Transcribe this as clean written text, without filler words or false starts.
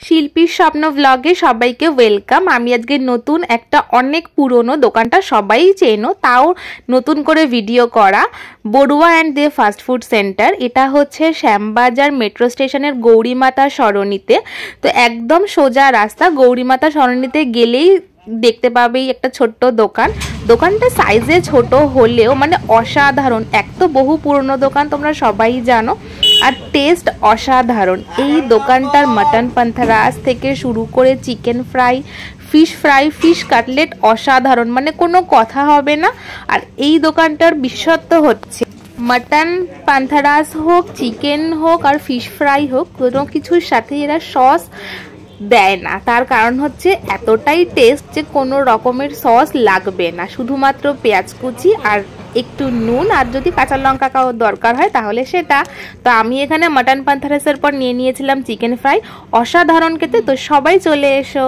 শিল্পীর স্বপ্ন ব্লগে সবাইকে ওয়েলকাম। আমি আজকে নতুন একটা অনেক পুরনো দোকানটা সবাই চেনো, তাও নতুন করে ভিডিও করা, Barua and the fast food centre. এটা হচ্ছে শ্যামবাজার মেট্রো স্টেশনের গৌরীমাতা সরণিতে। তো একদম সোজা রাস্তা, গৌরীমাতা সরণিতে গেলেই দেখতে পাবেই একটা ছোট্ট দোকান। দোকানটা সাইজে ছোট হলেও মানে অসাধারণ। এক তো বহু পুরনো দোকান, তোমরা সবাই জানো, আর টেস্ট অসাধারণ। এই দোকানটার মাটন পান্থারাস থেকে শুরু করে চিকেন ফ্রাই, ফিশ কাটলেট অসাধারণ, মানে কোনো কথা হবে না। আর এই দোকানটার বিশেষত্ব হচ্ছে মাটন পান্থারাস হোক, চিকেন হোক আর ফিশ ফ্রাই হোক, কোনো কিছুর সাথে এরা সস দেয় না। তার কারণ হচ্ছে এতটাই টেস্ট যে কোনো রকমের সস লাগবে না, শুধুমাত্র পেঁয়াজ কুচি আর একটু নুন, আর যদি কাঁচা লঙ্কা দরকার হয় তাহলে সেটা। তো আমি এখানে মাটন পান্থারাসের পর নিয়ে নিয়েছিলাম চিকেন ফ্রাই, অসাধারণ খেতে। তো সবাই চলে এসো।